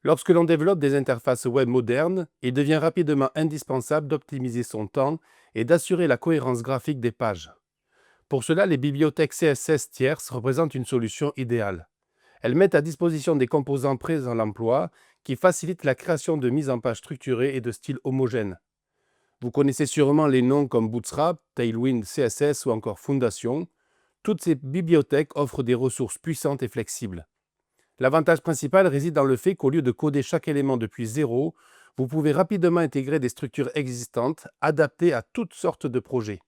Lorsque l'on développe des interfaces web modernes, il devient rapidement indispensable d'optimiser son temps et d'assurer la cohérence graphique des pages. Pour cela, les bibliothèques CSS tierces représentent une solution idéale. Elles mettent à disposition des composants prêts à l'emploi qui facilitent la création de mises en page structurées et de styles homogènes. Vous connaissez sûrement les noms comme Bootstrap, Tailwind CSS ou encore Foundation. Toutes ces bibliothèques offrent des ressources puissantes et flexibles. L'avantage principal réside dans le fait qu'au lieu de coder chaque élément depuis zéro, vous pouvez rapidement intégrer des structures existantes adaptées à toutes sortes de projets.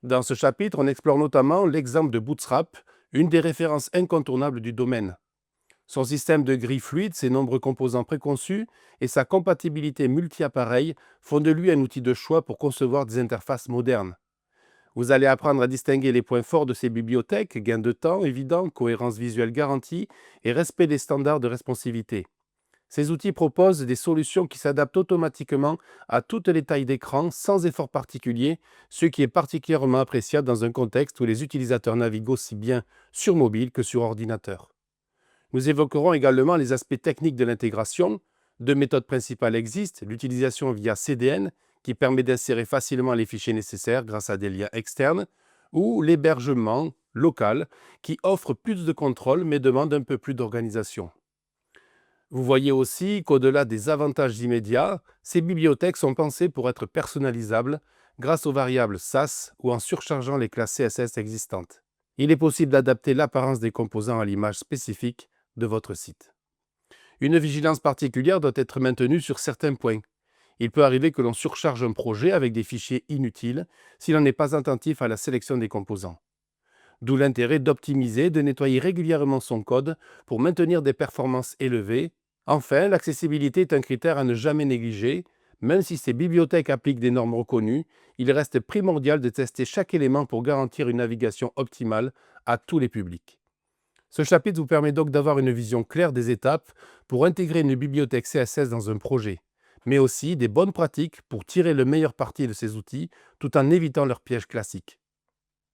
Dans ce chapitre, on explore notamment l'exemple de Bootstrap, une des références incontournables du domaine. Son système de grilles fluides, ses nombreux composants préconçus et sa compatibilité multi-appareils font de lui un outil de choix pour concevoir des interfaces modernes. Vous allez apprendre à distinguer les points forts de ces bibliothèques, gain de temps évident, cohérence visuelle garantie et respect des standards de responsivité. Ces outils proposent des solutions qui s'adaptent automatiquement à toutes les tailles d'écran sans effort particulier, ce qui est particulièrement appréciable dans un contexte où les utilisateurs naviguent aussi bien sur mobile que sur ordinateur. Nous évoquerons également les aspects techniques de l'intégration. Deux méthodes principales existent, l'utilisation via CDN, qui permet d'insérer facilement les fichiers nécessaires grâce à des liens externes, ou l'hébergement local, qui offre plus de contrôle mais demande un peu plus d'organisation. Vous voyez aussi qu'au-delà des avantages immédiats, ces bibliothèques sont pensées pour être personnalisables grâce aux variables SAS ou en surchargeant les classes CSS existantes. Il est possible d'adapter l'apparence des composants à l'image spécifique de votre site. Une vigilance particulière doit être maintenue sur certains points. Il peut arriver que l'on surcharge un projet avec des fichiers inutiles si l'on n'est pas attentif à la sélection des composants. D'où l'intérêt d'optimiser, de nettoyer régulièrement son code pour maintenir des performances élevées. Enfin, l'accessibilité est un critère à ne jamais négliger. Même si ces bibliothèques appliquent des normes reconnues, il reste primordial de tester chaque élément pour garantir une navigation optimale à tous les publics. Ce chapitre vous permet donc d'avoir une vision claire des étapes pour intégrer une bibliothèque CSS dans un projet, mais aussi des bonnes pratiques pour tirer le meilleur parti de ces outils tout en évitant leurs pièges classiques.